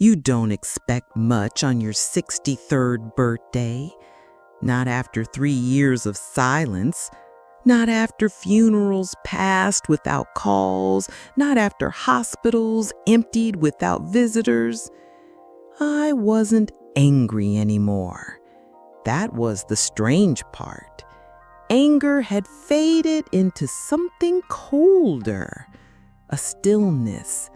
You don't expect much on your 63rd birthday. Not after 3 years of silence. Not after funerals passed without calls. Not after hospitals emptied without visitors. I wasn't angry anymore. That was the strange part. Anger had faded into something colder, a stillness,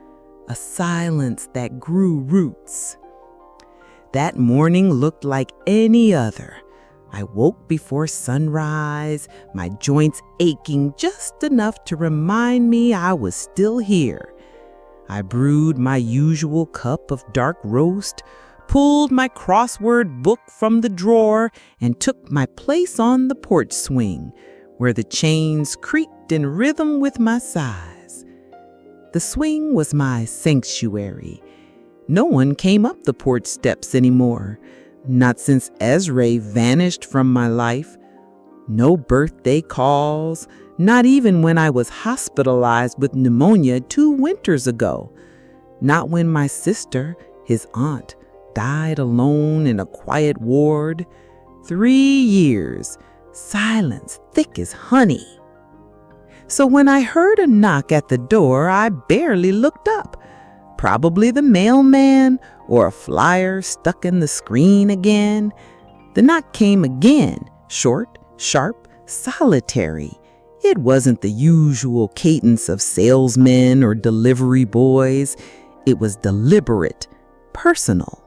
a silence that grew roots. That morning looked like any other. I woke before sunrise, my joints aching just enough to remind me I was still here. I brewed my usual cup of dark roast, pulled my crossword book from the drawer, and took my place on the porch swing, where the chains creaked in rhythm with my sighs. The swing was my sanctuary. No one came up the porch steps anymore, not since Ezra vanished from my life. No birthday calls, not even when I was hospitalized with pneumonia 2 winters ago. Not when my sister, his aunt, died alone in a quiet ward. 3 years, silence thick as honey. So when I heard a knock at the door, I barely looked up. Probably the mailman or a flyer stuck in the screen again. The knock came again, short, sharp, solitary. It wasn't the usual cadence of salesmen or delivery boys. It was deliberate, personal.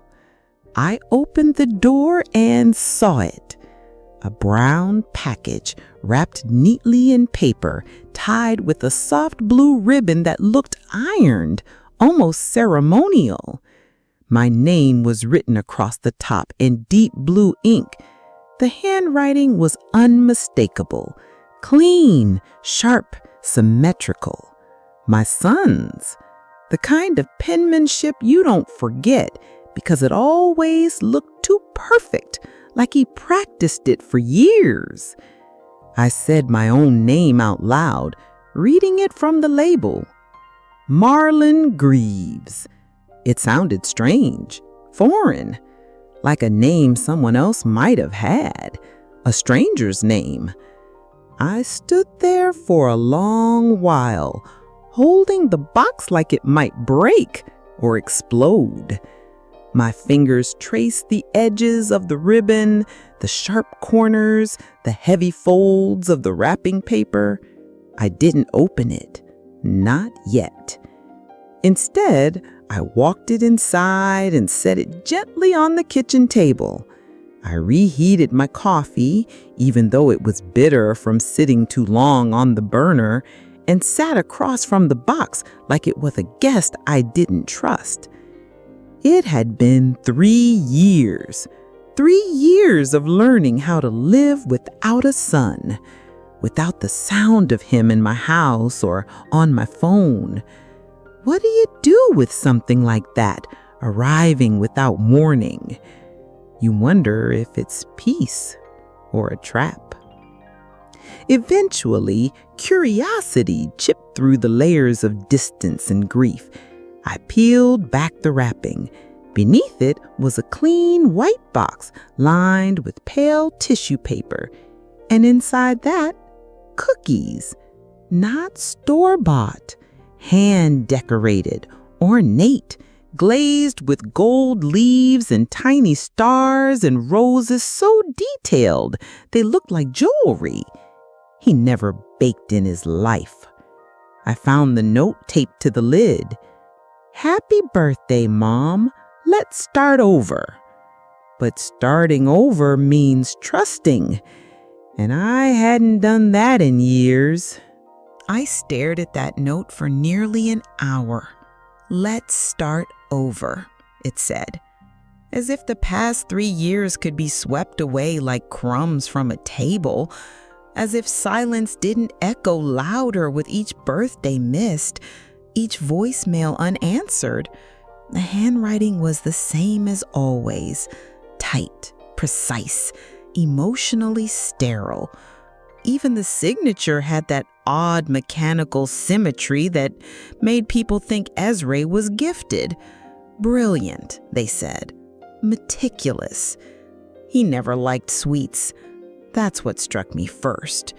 I opened the door and saw it. A brown package wrapped neatly in paper, tied with a soft blue ribbon that looked ironed, almost ceremonial. My name was written across the top in deep blue ink. The handwriting was unmistakable, clean, sharp, symmetrical. My son's. The kind of penmanship you don't forget because it always looked too perfect, like he practiced it for years. I said my own name out loud, reading it from the label. Marlon Greaves. It sounded strange, foreign, like a name someone else might have had, a stranger's name. I stood there for a long while, holding the box like it might break or explode. My fingers traced the edges of the ribbon, the sharp corners, the heavy folds of the wrapping paper. I didn't open it, not yet. Instead, I walked it inside and set it gently on the kitchen table. I reheated my coffee, even though it was bitter from sitting too long on the burner, and sat across from the box like it was a guest I didn't trust. It had been 3 years. 3 years of learning how to live without a son, without the sound of him in my house or on my phone. What do you do with something like that, arriving without warning? You wonder if it's peace or a trap. Eventually, curiosity chipped through the layers of distance and grief. I peeled back the wrapping. Beneath it was a clean white box lined with pale tissue paper. And inside that, cookies. Not store-bought, hand-decorated, ornate, glazed with gold leaves and tiny stars and roses so detailed they looked like jewelry. He never baked in his life. I found the note taped to the lid. "Happy birthday, Mom. Let's start over." But starting over means trusting, and I hadn't done that in years. I stared at that note for nearly an hour. "Let's start over," it said, as if the past 3 years could be swept away like crumbs from a table, as if silence didn't echo louder with each birthday missed, each voicemail unanswered. The handwriting was the same as always, tight, precise, emotionally sterile. Even the signature had that odd mechanical symmetry that made people think Ezra was gifted. Brilliant, they said. Meticulous. He never liked sweets. That's what struck me first.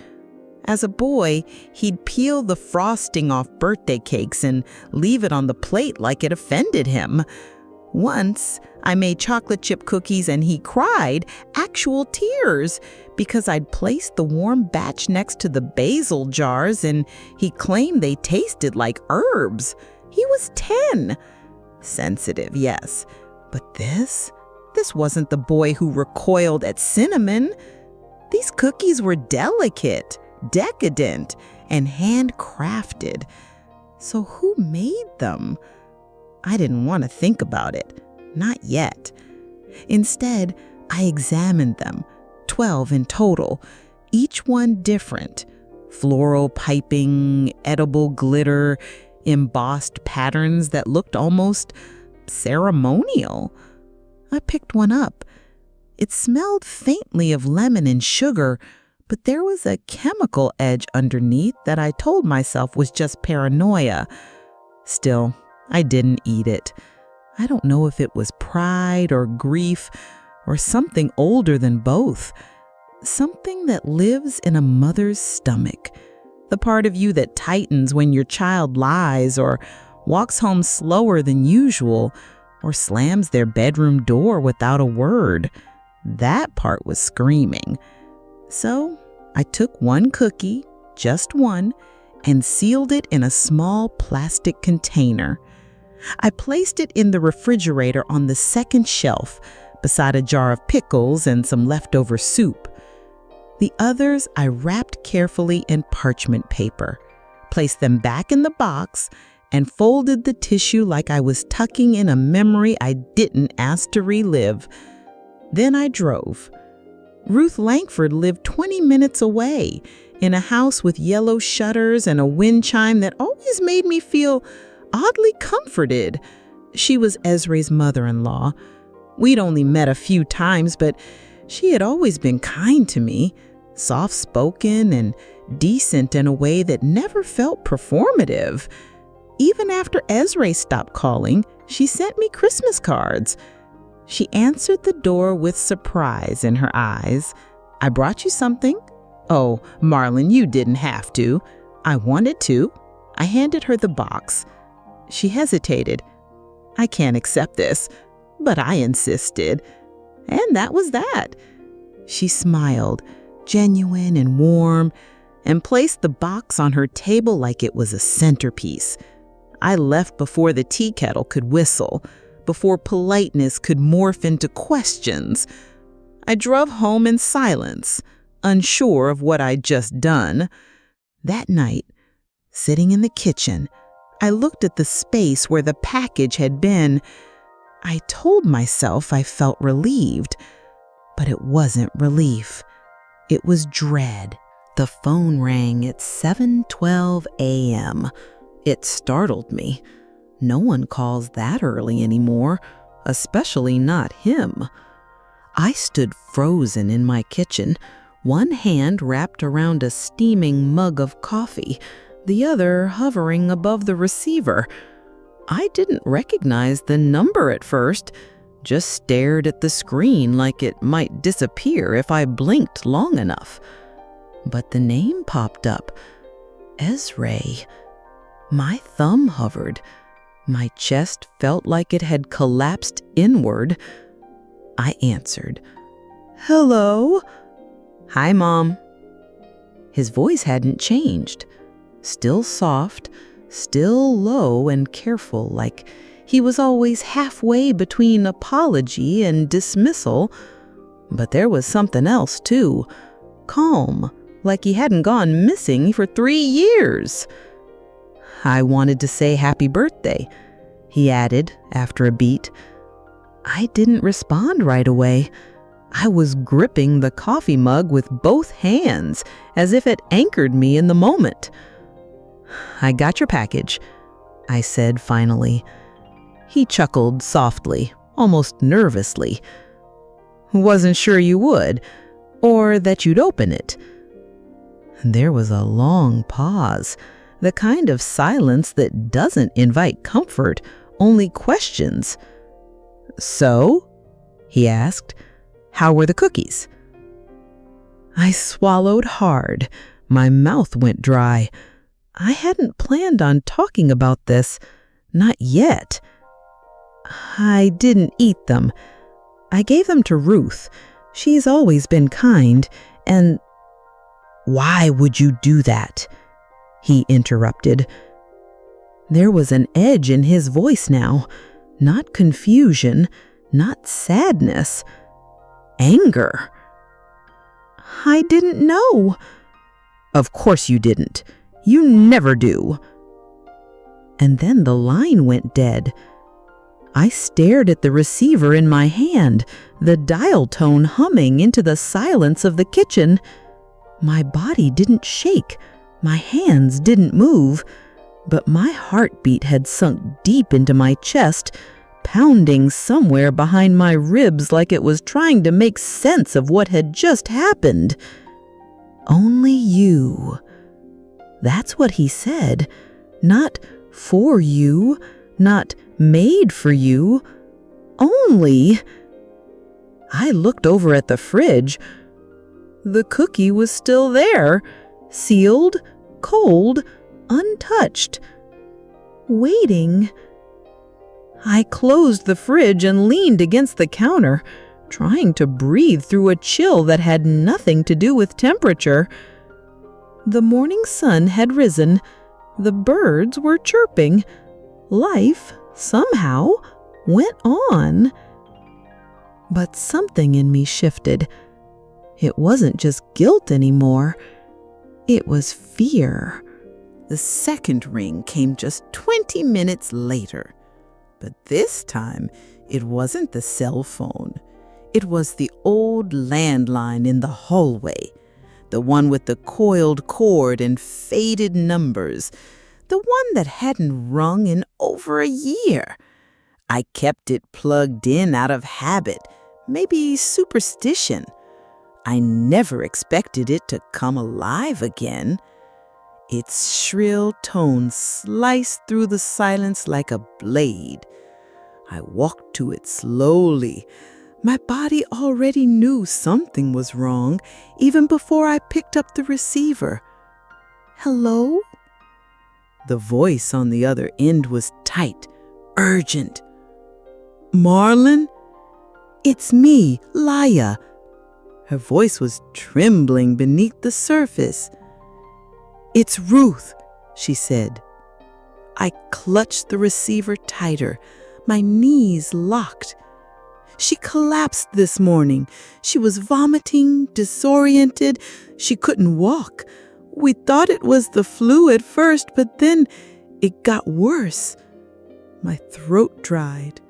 As a boy, he'd peel the frosting off birthday cakes and leave it on the plate like it offended him. Once, I made chocolate chip cookies and he cried actual tears because I'd placed the warm batch next to the basil jars and he claimed they tasted like herbs. He was 10. Sensitive, yes. But this wasn't the boy who recoiled at cinnamon. These cookies were delicate, decadent, and handcrafted. So who made them? I didn't want to think about it. Not yet. Instead, I examined them, 12 in total, each one different. Floral piping, edible glitter, embossed patterns that looked almost ceremonial. I picked one up. It smelled faintly of lemon and sugar, but there was a chemical edge underneath that I told myself was just paranoia. Still, I didn't eat it. I don't know if it was pride or grief or something older than both. Something that lives in a mother's stomach. The part of you that tightens when your child lies or walks home slower than usual or slams their bedroom door without a word. That part was screaming. So I took one cookie, just one, and sealed it in a small plastic container. I placed it in the refrigerator on the second shelf, beside a jar of pickles and some leftover soup. The others I wrapped carefully in parchment paper, placed them back in the box, and folded the tissue like I was tucking in a memory I didn't ask to relive. Then I drove. Ruth Langford lived 20 minutes away, in a house with yellow shutters and a wind chime that always made me feel oddly comforted. She was Ezra's mother-in-law. We'd only met a few times, but she had always been kind to me, soft-spoken and decent in a way that never felt performative. Even after Ezra stopped calling, she sent me Christmas cards. She answered the door with surprise in her eyes. "I brought you something." "Oh, Marlon, you didn't have to." "I wanted to." I handed her the box. She hesitated. "I can't accept this," but I insisted. And that was that. She smiled, genuine and warm, and placed the box on her table like it was a centerpiece. I left before the tea kettle could whistle, before politeness could morph into questions. I drove home in silence, unsure of what I'd just done. That night, sitting in the kitchen, I looked at the space where the package had been. I told myself I felt relieved, but it wasn't relief. It was dread. The phone rang at 7:12 a.m. It startled me. No one calls that early anymore, especially not him. I stood frozen in my kitchen, one hand wrapped around a steaming mug of coffee, the other hovering above the receiver. I didn't recognize the number at first, just stared at the screen like it might disappear if I blinked long enough. But the name popped up. Ezra. My thumb hovered. My chest felt like it had collapsed inward. I answered. "Hello?" "Hi, Mom." His voice hadn't changed. Still soft, still low and careful, like he was always halfway between apology and dismissal. But there was something else, too. Calm, like he hadn't gone missing for 3 years. "I wanted to say happy birthday," he added after a beat. I didn't respond right away. I was gripping the coffee mug with both hands, as if it anchored me in the moment. "I got your package," I said finally. He chuckled softly, almost nervously. "Wasn't sure you would, or that you'd open it." There was a long pause, the kind of silence that doesn't invite comfort, only questions. "So?" he asked. "How were the cookies?" I swallowed hard. My mouth went dry. I hadn't planned on talking about this. Not yet. "I didn't eat them. I gave them to Ruth. She's always been kind, and—" "Why would you do that?" he interrupted. There was an edge in his voice now. Not confusion, not sadness. Anger. "I didn't know." "Of course you didn't. You never do." And then the line went dead. I stared at the receiver in my hand, the dial tone humming into the silence of the kitchen. My body didn't shake. My hands didn't move. But my heartbeat had sunk deep into my chest, pounding somewhere behind my ribs like it was trying to make sense of what had just happened. "Only you." That's what he said. Not for you, not made for you. Only. I looked over at the fridge. The cookie was still there, sealed, cold, untouched, waiting. I closed the fridge and leaned against the counter, trying to breathe through a chill that had nothing to do with temperature. The morning sun had risen. The birds were chirping. Life, somehow, went on. But something in me shifted. It wasn't just guilt anymore. It was fear. The second ring came just 20 minutes later. But this time, it wasn't the cell phone. It was the old landline in the hallway, the one with the coiled cord and faded numbers, the one that hadn't rung in over a year. I kept it plugged in out of habit, maybe superstition. I never expected it to come alive again. Its shrill tones sliced through the silence like a blade. I walked to it slowly. My body already knew something was wrong, even before I picked up the receiver. "Hello?" The voice on the other end was tight, urgent. "Marlon? It's me, Laya." Her voice was trembling beneath the surface. "It's Ruth," she said. I clutched the receiver tighter, my knees locked. "She collapsed this morning. She was vomiting, disoriented. She couldn't walk. We thought it was the flu at first, but then it got worse." My throat dried.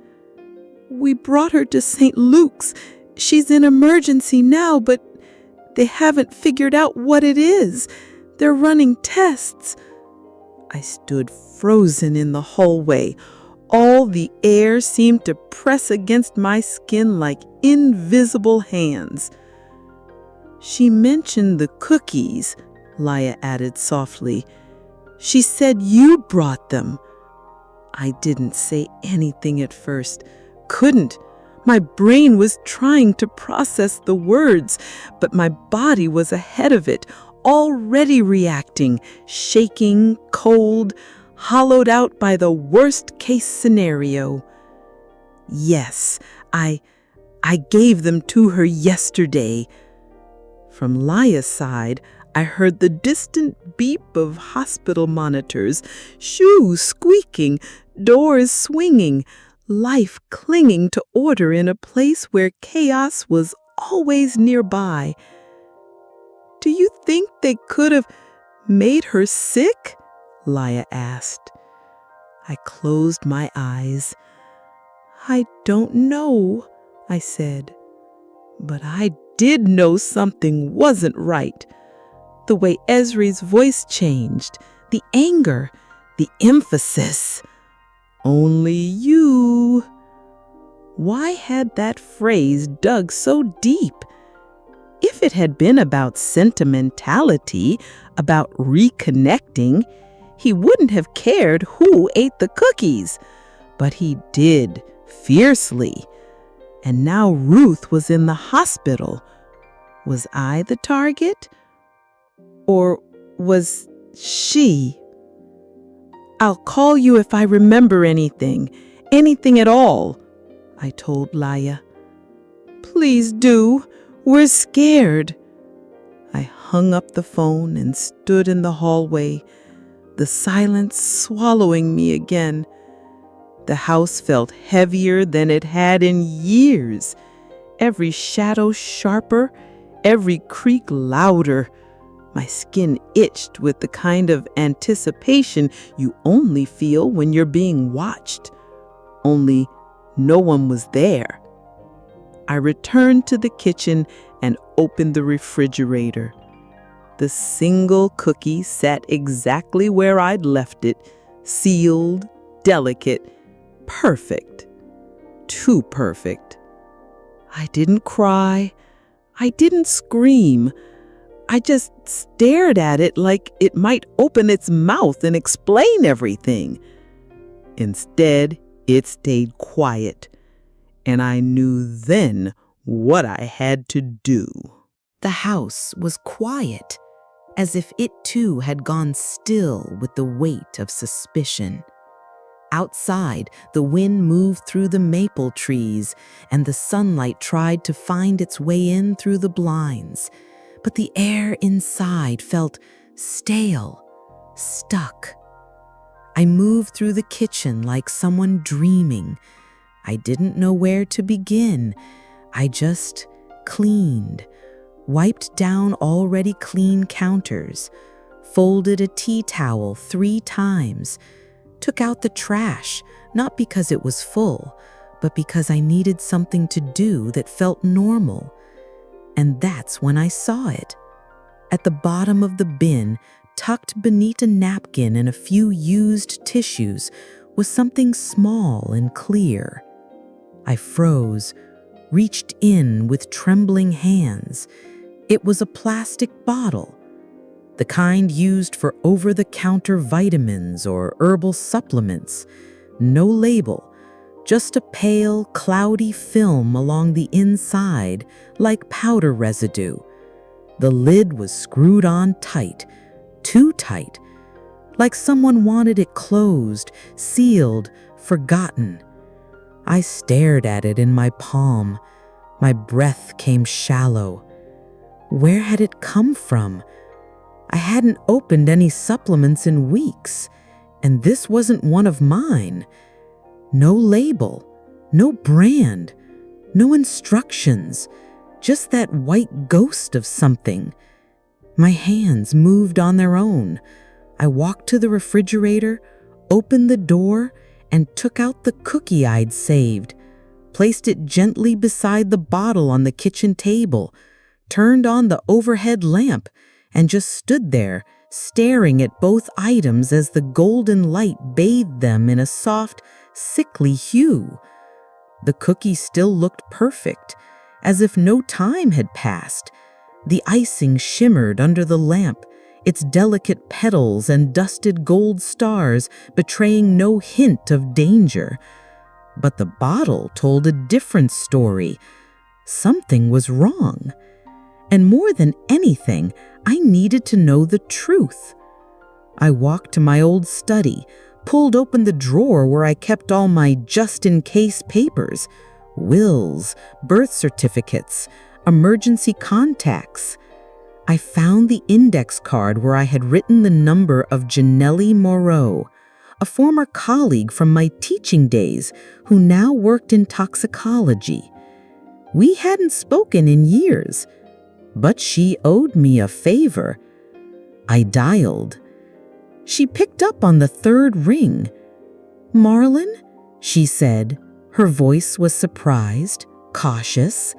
"We brought her to St. Luke's. She's in emergency now, but they haven't figured out what it is. They're running tests." I stood frozen in the hallway. All the air seemed to press against my skin like invisible hands. "She mentioned the cookies," Laya added softly. "She said you brought them." I didn't say anything at first. Couldn't. My brain was trying to process the words, but my body was ahead of it, already reacting, shaking, cold, hollowed out by the worst-case scenario. "Yes, I gave them to her yesterday." From Laya's side, I heard the distant beep of hospital monitors, shoes squeaking, doors swinging, life clinging to order in a place where chaos was always nearby. "Do you think they could have made her sick?" Laya asked. I closed my eyes. "I don't know," I said. But I did know something wasn't right. The way Esri's voice changed, the anger, the emphasis. "Only you." Why had that phrase dug so deep? If it had been about sentimentality, about reconnecting, he wouldn't have cared who ate the cookies. But he did, fiercely. And now Ruth was in the hospital. Was I the target? Or was she? "I'll call you if I remember anything at all," I told Laya. "Please do. We're scared." I hung up the phone and stood in the hallway, the silence swallowing me again. The house felt heavier than it had in years, every shadow sharper, every creak louder. My skin itched with the kind of anticipation you only feel when you're being watched. Only no one was there. I returned to the kitchen and opened the refrigerator. The single cookie sat exactly where I'd left it, sealed, delicate, perfect. Too perfect. I didn't cry. I didn't scream. I just stared at it like it might open its mouth and explain everything. Instead, it stayed quiet, and I knew then what I had to do. The house was quiet, as if it too had gone still with the weight of suspicion. Outside, the wind moved through the maple trees, and the sunlight tried to find its way in through the blinds. But the air inside felt stale, stuck. I moved through the kitchen like someone dreaming. I didn't know where to begin. I just cleaned, wiped down already clean counters, folded a tea towel 3 times, took out the trash, not because it was full, but because I needed something to do that felt normal. And that's when I saw it. At the bottom of the bin, tucked beneath a napkin and a few used tissues, was something small and clear. I froze, reached in with trembling hands. It was a plastic bottle, the kind used for over-the-counter vitamins or herbal supplements. No label, just a pale, cloudy film along the inside, like powder residue. The lid was screwed on tight, too tight, like someone wanted it closed, sealed, forgotten. I stared at it in my palm. My breath came shallow. Where had it come from? I hadn't opened any supplements in weeks, and this wasn't one of mine. No label, no brand, no instructions, just that white ghost of something. My hands moved on their own. I walked to the refrigerator, opened the door, and took out the cookie I'd saved, placed it gently beside the bottle on the kitchen table, turned on the overhead lamp, and just stood there, staring at both items as the golden light bathed them in a soft, sickly hue. The cookie still looked perfect, as if no time had passed. The icing shimmered under the lamp, its delicate petals and dusted gold stars betraying no hint of danger. But the bottle told a different story. Something was wrong. And more than anything, I needed to know the truth. I walked to my old study, pulled open the drawer where I kept all my just-in-case papers, wills, birth certificates, emergency contacts. I found the index card where I had written the number of Janelli Moreau, a former colleague from my teaching days who now worked in toxicology. We hadn't spoken in years, but she owed me a favor. I dialed. She picked up on the 3rd ring. "Marlon?" she said. Her voice was surprised, cautious.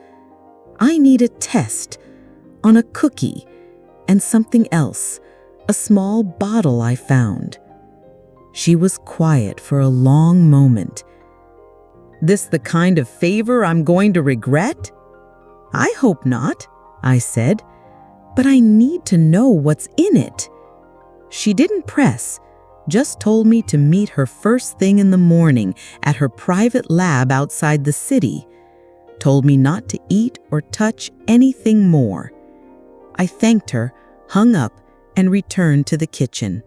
"I need a test on a cookie and something else, a small bottle I found." She was quiet for a long moment. "This the kind of favor I'm going to regret?" "I hope not," I said, "but I need to know what's in it." She didn't press, just told me to meet her first thing in the morning at her private lab outside the city. told me not to eat or touch anything more. I thanked her, hung up, and returned to the kitchen.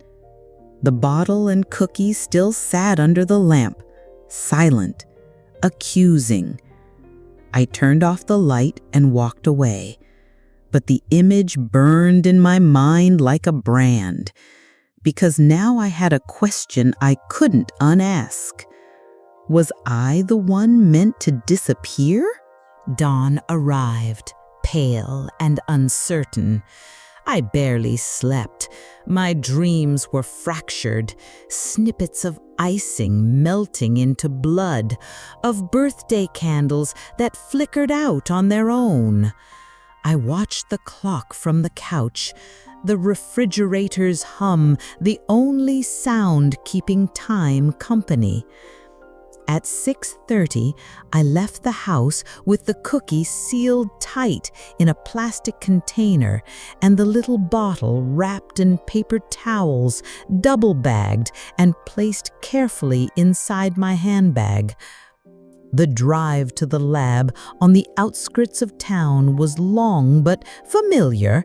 The bottle and cookies still sat under the lamp, silent, accusing. I turned off the light and walked away, but the image burned in my mind like a brand, because now I had a question I couldn't unask. Was I the one meant to disappear? Dawn arrived, pale and uncertain. I barely slept. My dreams were fractured, snippets of icing melting into blood, of birthday candles that flickered out on their own. I watched the clock from the couch, the refrigerator's hum, the only sound keeping time company. At 6:30, I left the house with the cookie sealed tight in a plastic container and the little bottle wrapped in paper towels, double-bagged and placed carefully inside my handbag. The drive to the lab on the outskirts of town was long but familiar.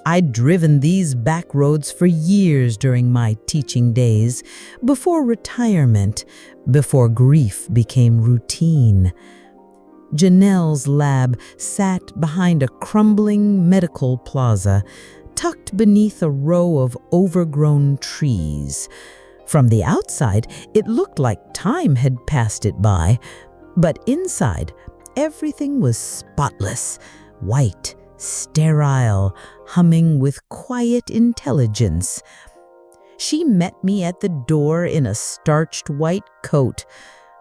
I'd driven these back roads for years during my teaching days, before retirement, before grief became routine. Janelle's lab sat behind a crumbling medical plaza, tucked beneath a row of overgrown trees. From the outside, it looked like time had passed it by, but inside, everything was spotless, white, sterile, humming with quiet intelligence. She met me at the door in a starched white coat,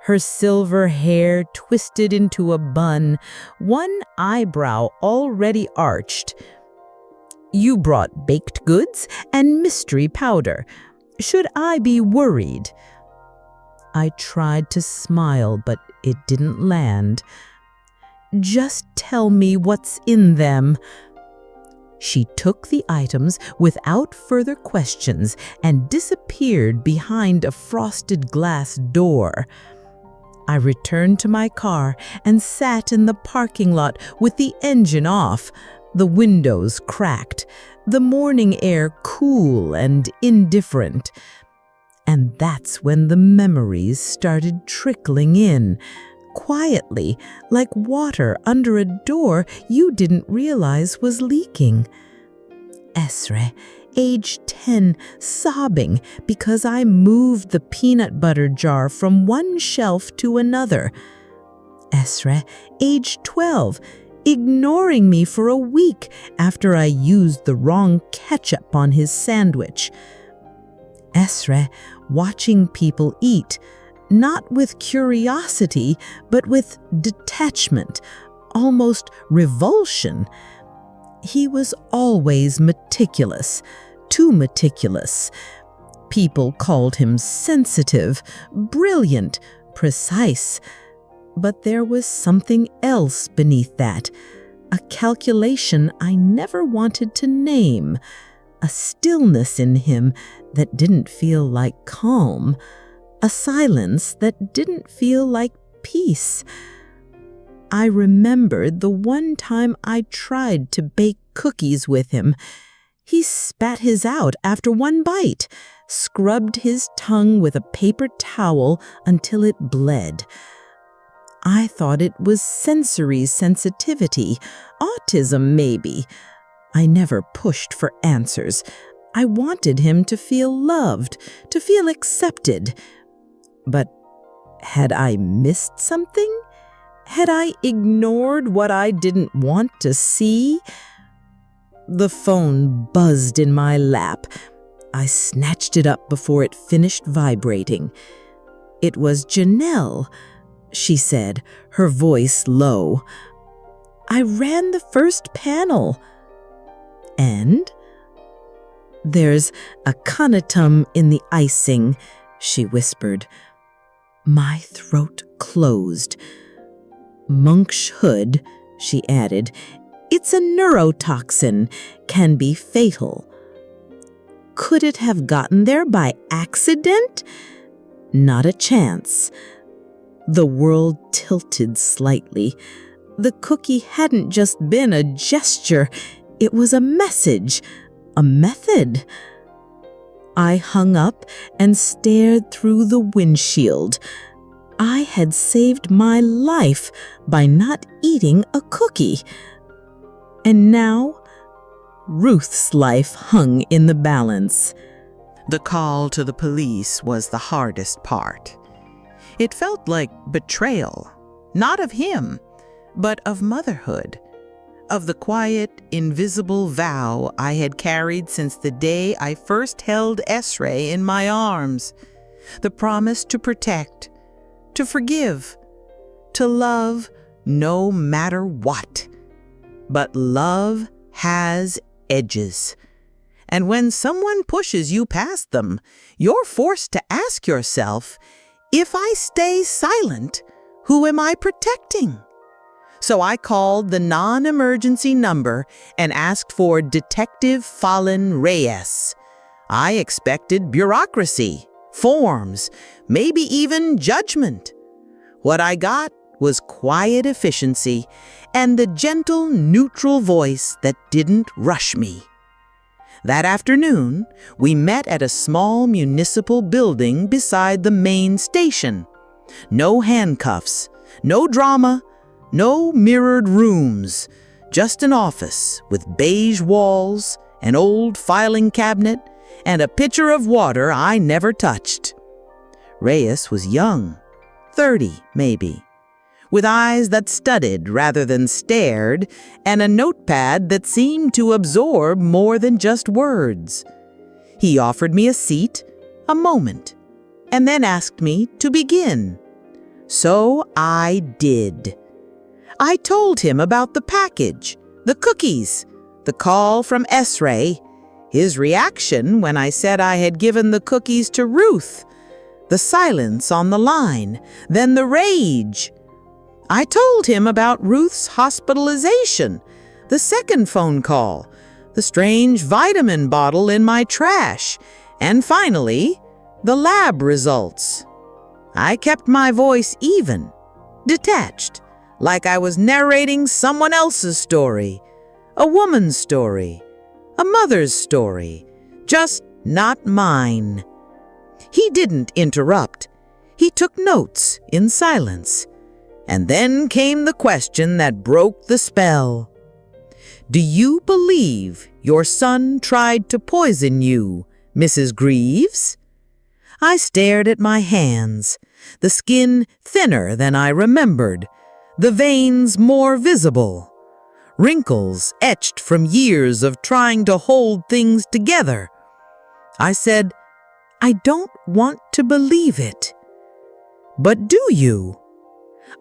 her silver hair twisted into a bun, one eyebrow already arched. "You brought baked goods and mystery powder. Should I be worried?" I tried to smile, but it didn't land. "Just tell me what's in them." She took the items without further questions and disappeared behind a frosted glass door. I returned to my car and sat in the parking lot with the engine off, the windows cracked, the morning air cool and indifferent. And that's when the memories started trickling in, quietly, like water under a door you didn't realize was leaking. Esre, age 10, sobbing because I moved the peanut butter jar from one shelf to another. Esre, age 12, ignoring me for a week after I used the wrong ketchup on his sandwich. Esre, watching people eat, not with curiosity, but with detachment, almost revulsion. He was always meticulous, too meticulous. People called him sensitive, brilliant, precise. But there was something else beneath that, a calculation I never wanted to name, a stillness in him that didn't feel like calm, a silence that didn't feel like peace. I remembered the one time I tried to bake cookies with him. He spat his out after one bite, scrubbed his tongue with a paper towel until it bled. I thought it was sensory sensitivity, autism maybe. I never pushed for answers. I wanted him to feel loved, to feel accepted. But had I missed something? Had I ignored what I didn't want to see? The phone buzzed in my lap. I snatched it up before it finished vibrating. It was Janelle, she said, her voice low. "I ran the first panel." "And?" "There's aconitum in the icing," she whispered. My throat closed. "Monk's-hood," she added. "It's a neurotoxin, can be fatal." Could it have gotten there by accident? Not a chance. The world tilted slightly. The cookie hadn't just been a gesture, it was a message, a method. I hung up and stared through the windshield. I had saved my life by not eating a cookie. And now, Ruth's life hung in the balance. The call to the police was the hardest part. It felt like betrayal, not of him, but of motherhood, of the quiet, invisible vow I had carried since the day I first held Esre in my arms, the promise to protect, to forgive, to love no matter what. But love has edges. And when someone pushes you past them, you're forced to ask yourself, if I stay silent, who am I protecting? So I called the non-emergency number and asked for Detective Fallen Reyes. I expected bureaucracy, forms, maybe even judgment. What I got was quiet efficiency and the gentle, neutral voice that didn't rush me. That afternoon, we met at a small municipal building beside the main station. No handcuffs, no drama, no mirrored rooms, just an office with beige walls, an old filing cabinet, and a pitcher of water I never touched. Reyes was young, 30 maybe, with eyes that studied rather than stared, and a notepad that seemed to absorb more than just words. He offered me a seat, a moment, and then asked me to begin. So I did. I told him about the package, the cookies, the call from Esre, his reaction when I said I had given the cookies to Ruth, the silence on the line, then the rage. I told him about Ruth's hospitalization, the second phone call, the strange vitamin bottle in my trash, and finally, the lab results. I kept my voice even, detached, like I was narrating someone else's story, a woman's story, a mother's story, just not mine. He didn't interrupt. He took notes in silence. And then came the question that broke the spell. Do you believe your son tried to poison you, Mrs. Greaves? I stared at my hands, the skin thinner than I remembered, the veins more visible, wrinkles etched from years of trying to hold things together. I said, I don't want to believe it. But do you?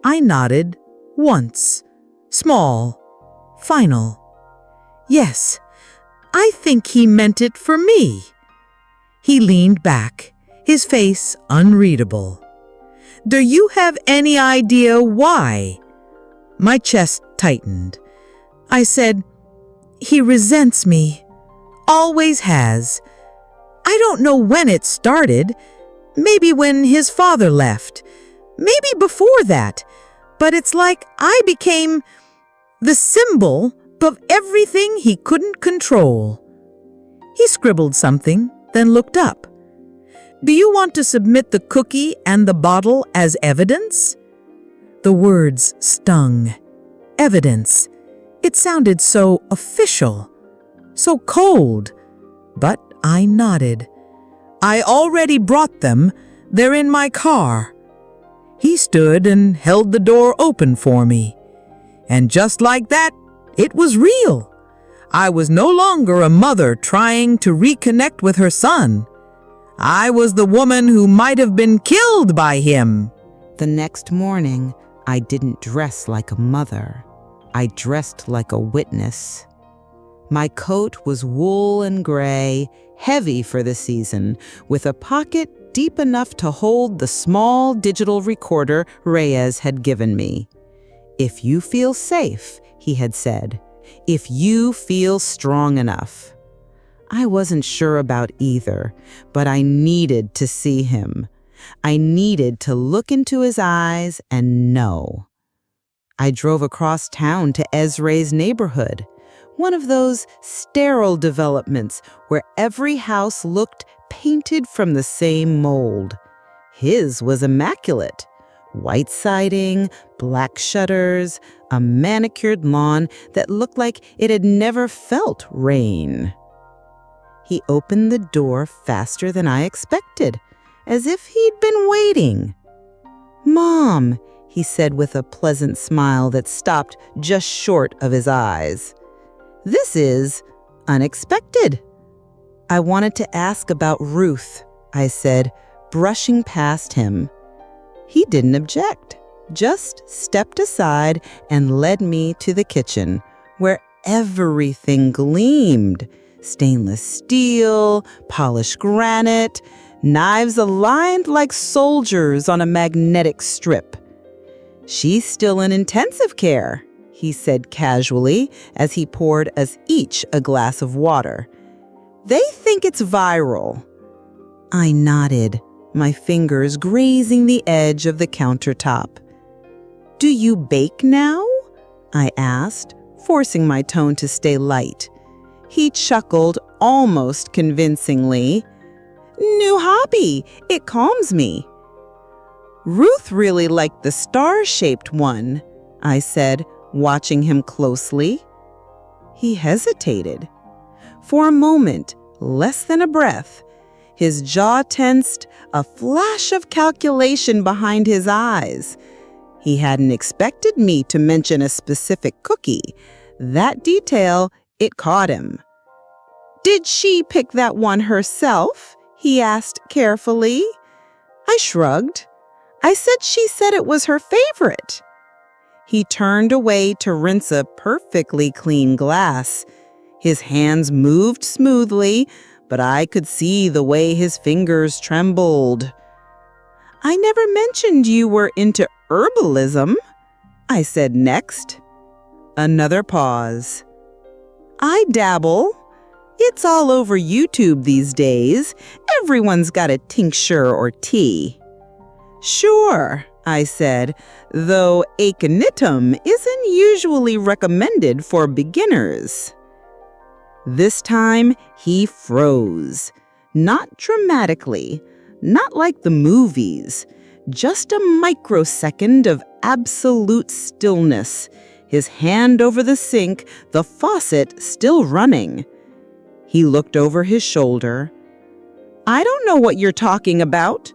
I nodded once, small, final. Yes, I think he meant it for me. He leaned back, his face unreadable. Do you have any idea why? My chest tightened. I said, he resents me. Always has. I don't know when it started. Maybe when his father left. Maybe before that. But it's like I became the symbol of everything he couldn't control. He scribbled something, then looked up. Do you want to submit the cookie and the bottle as evidence? The words stung. Evidence. It sounded so official, so cold. But I nodded. I already brought them. They're in my car. He stood and held the door open for me. And just like that, it was real. I was no longer a mother trying to reconnect with her son. I was the woman who might have been killed by him. The next morning, I didn't dress like a mother. I dressed like a witness. My coat was wool and gray, heavy for the season, with a pocket deep enough to hold the small digital recorder Reyes had given me. If you feel safe, he had said, if you feel strong enough. I wasn't sure about either, but I needed to see him. I needed to look into his eyes and know. I drove across town to Ezra's neighborhood, one of those sterile developments where every house looked painted from the same mold. His was immaculate. White siding, black shutters, a manicured lawn that looked like it had never felt rain. He opened the door faster than I expected, as if he'd been waiting. "Mom," he said with a pleasant smile that stopped just short of his eyes. "This is unexpected." "I wanted to ask about Ruth," I said, brushing past him. He didn't object, just stepped aside and led me to the kitchen, where everything gleamed. Stainless steel, polished granite, knives aligned like soldiers on a magnetic strip. "She's still in intensive care," he said casually as he poured us each a glass of water. "They think it's viral." I nodded, my fingers grazing the edge of the countertop. "Do you bake now?" I asked, forcing my tone to stay light. He chuckled almost convincingly. "New hobby. It calms me." "Ruth really liked the star-shaped one," I said, watching him closely. He hesitated. For a moment, less than a breath, his jaw tensed, a flash of calculation behind his eyes. He hadn't expected me to mention a specific cookie. That detail, it caught him. "Did she pick that one herself?" he asked carefully. I shrugged. I said she said it was her favorite. He turned away to rinse a perfectly clean glass. His hands moved smoothly, but I could see the way his fingers trembled. "I never mentioned you were into herbalism," I said next. Another pause. "I dabble. It's all over YouTube these days. Everyone's got a tincture or tea." "Sure," I said, "though aconitum isn't usually recommended for beginners." This time, he froze. Not dramatically, not like the movies, just a microsecond of absolute stillness, his hand over the sink, the faucet still running. He looked over his shoulder. "I don't know what you're talking about."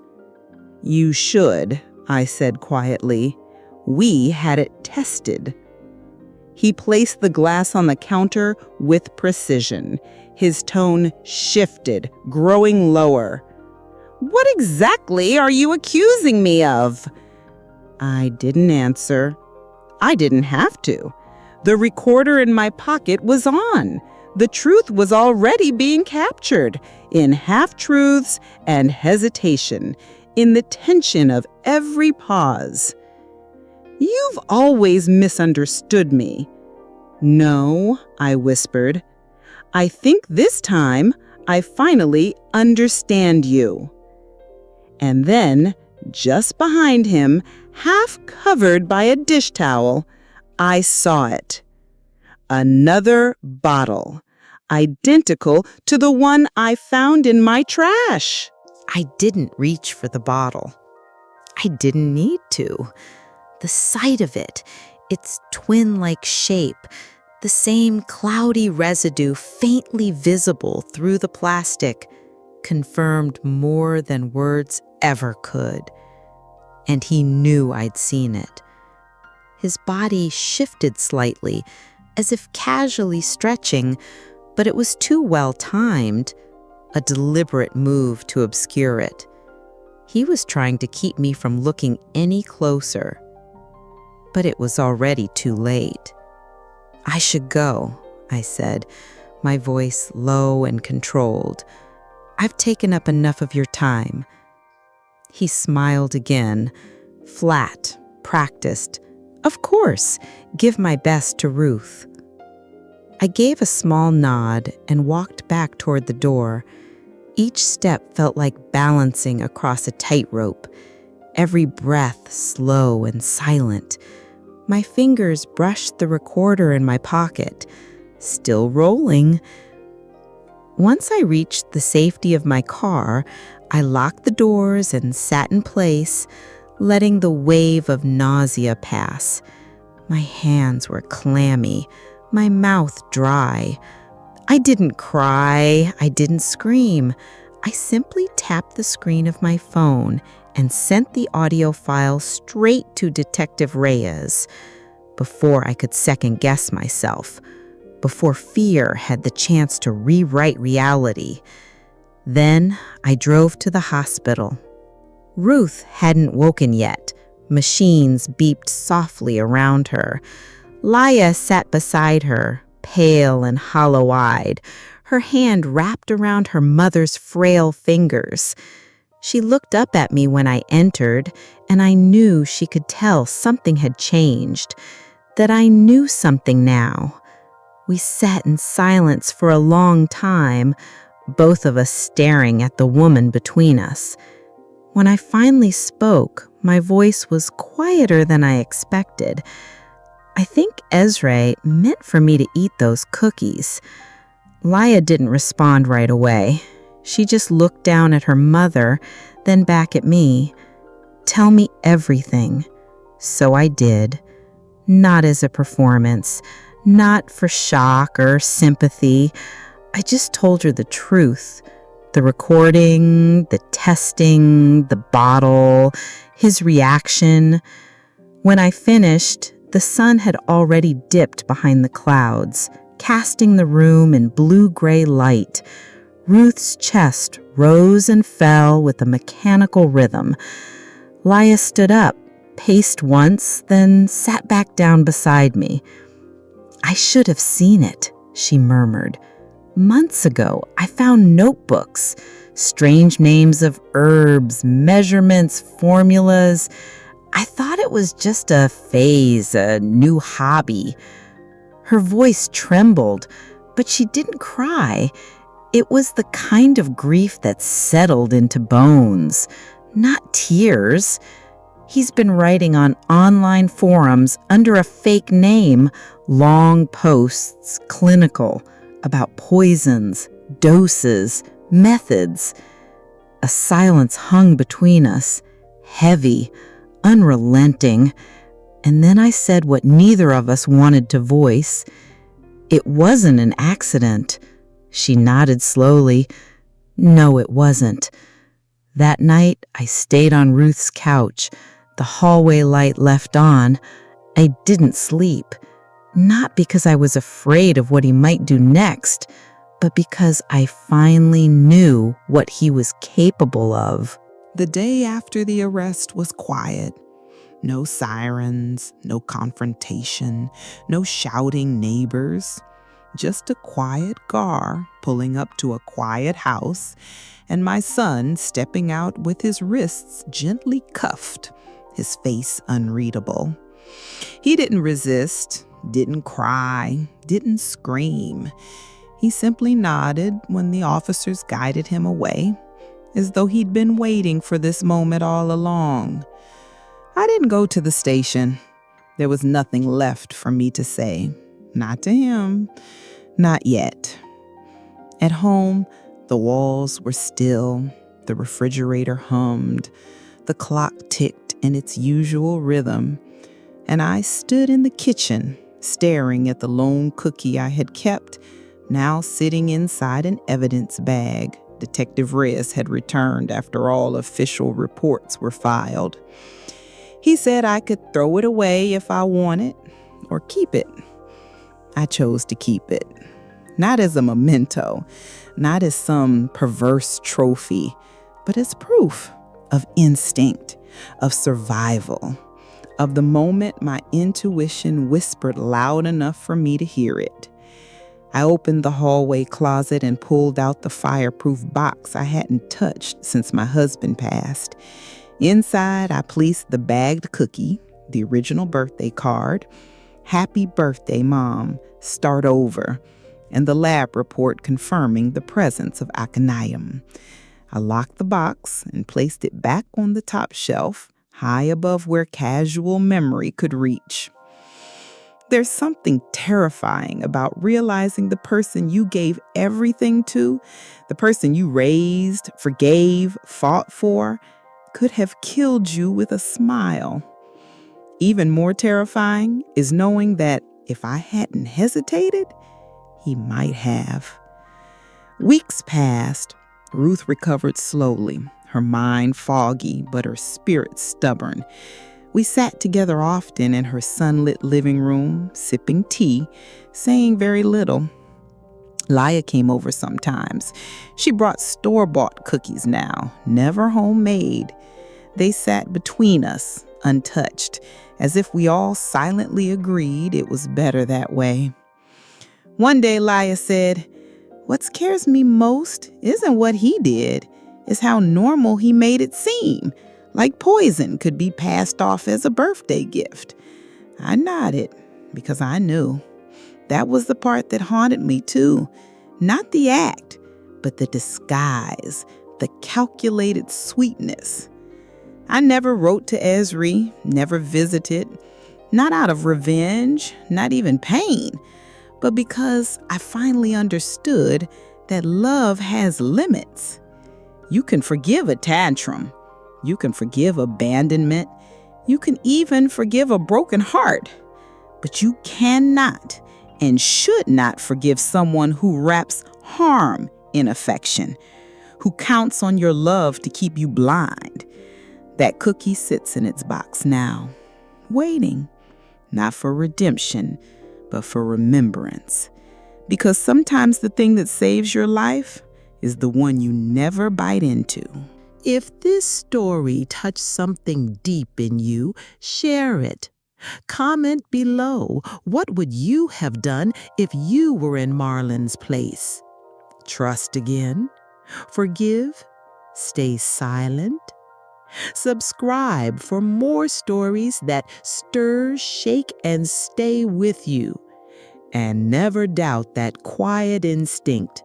"You should," I said quietly. "We had it tested." He placed the glass on the counter with precision. His tone shifted, growing lower. "What exactly are you accusing me of?" I didn't answer. I didn't have to. The recorder in my pocket was on. The truth was already being captured in half-truths and hesitation, in the tension of every pause. "You've always misunderstood me." "No," I whispered. "I think this time I finally understand you." And then, just behind him, half covered by a dish towel, I saw it. Another bottle, identical to the one I found in my trash. I didn't reach for the bottle. I didn't need to. The sight of it, its twin-like shape, the same cloudy residue faintly visible through the plastic, confirmed more than words ever could. And he knew I'd seen it. His body shifted slightly, as if casually stretching, but it was too well timed, a deliberate move to obscure it. He was trying to keep me from looking any closer. But it was already too late. "I should go," I said, my voice low and controlled. "I've taken up enough of your time." He smiled again, flat, practiced. "Of course, give my best to Ruth." I gave a small nod and walked back toward the door. Each step felt like balancing across a tightrope, every breath slow and silent. My fingers brushed the recorder in my pocket, still rolling. Once I reached the safety of my car, I locked the doors and sat in place, letting the wave of nausea pass. My hands were clammy, my mouth dry. I didn't cry, I didn't scream. I simply tapped the screen of my phone and sent the audio file straight to Detective Reyes. Before I could second-guess myself, before fear had the chance to rewrite reality. Then I drove to the hospital. Ruth hadn't woken yet. Machines beeped softly around her. Laya sat beside her, pale and hollow-eyed, her hand wrapped around her mother's frail fingers. She looked up at me when I entered, and I knew she could tell something had changed, that I knew something now. We sat in silence for a long time, both of us staring at the woman between us. When I finally spoke, my voice was quieter than I expected. I think Ezra meant for me to eat those cookies. Laya didn't respond right away. She just looked down at her mother, then back at me. Tell me everything. So I did. Not as a performance, not for shock or sympathy. I just told her the truth. The recording, the testing, the bottle, his reaction. When I finished, the sun had already dipped behind the clouds, casting the room in blue-gray light. Ruth's chest rose and fell with a mechanical rhythm. Laya stood up, paced once, then sat back down beside me. "I should have seen it," she murmured. "Months ago, I found notebooks, strange names of herbs, measurements, formulas. I thought it was just a phase, a new hobby." Her voice trembled, but she didn't cry. It was the kind of grief that settled into bones, not tears. He's been writing on online forums under a fake name, long posts, clinical, about poisons, doses, methods. A silence hung between us, heavy, unrelenting. And then I said what neither of us wanted to voice. "It wasn't an accident." She nodded slowly. "No, it wasn't." That night, I stayed on Ruth's couch, the hallway light left on. I didn't sleep, not because I was afraid of what he might do next, but because I finally knew what he was capable of. The day after the arrest was quiet. No sirens, no confrontation, no shouting neighbors. Just a quiet car pulling up to a quiet house, and my son stepping out with his wrists gently cuffed, his face unreadable. He didn't resist, didn't cry, didn't scream. He simply nodded when the officers guided him away, as though he'd been waiting for this moment all along. I didn't go to the station. There was nothing left for me to say. Not to him. Not yet. At home, the walls were still. The refrigerator hummed. The clock ticked in its usual rhythm. And I stood in the kitchen, staring at the lone cookie I had kept, now sitting inside an evidence bag Detective Reyes had returned after all official reports were filed. He said I could throw it away if I wanted, or keep it. I chose to keep it. Not as a memento, not as some perverse trophy, but as proof of instinct, of survival, of the moment my intuition whispered loud enough for me to hear it. I opened the hallway closet and pulled out the fireproof box I hadn't touched since my husband passed. Inside, I placed the bagged cookie, the original birthday card, "Happy birthday, Mom, start over," and the lab report confirming the presence of aconium. I locked the box and placed it back on the top shelf, high above where casual memory could reach. There's something terrifying about realizing the person you gave everything to, the person you raised, forgave, fought for, could have killed you with a smile. Even more terrifying is knowing that if I hadn't hesitated, he might have. Weeks passed. Ruth recovered slowly, her mind foggy, but her spirit stubborn. We sat together often in her sunlit living room, sipping tea, saying very little. Laya came over sometimes. She brought store-bought cookies now, never homemade. They sat between us, untouched, as if we all silently agreed it was better that way. One day, Laya said, "What scares me most isn't what he did, it's how normal he made it seem, like poison could be passed off as a birthday gift." I nodded because I knew. That was the part that haunted me too. Not the act, but the disguise, the calculated sweetness. I never wrote to Esri, never visited, not out of revenge, not even pain, but because I finally understood that love has limits. You can forgive a tantrum. You can forgive abandonment. You can even forgive a broken heart. But you cannot and should not forgive someone who wraps harm in affection, who counts on your love to keep you blind. That cookie sits in its box now, waiting, not for redemption, but for remembrance. Because sometimes the thing that saves your life is the one you never bite into. If this story touched something deep in you, share it. Comment below. What would you have done if you were in Marlon's place? Trust again? Forgive? Stay silent? Subscribe for more stories that stir, shake, and stay with you. And never doubt that quiet instinct.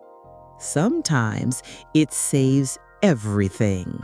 Sometimes it saves everything.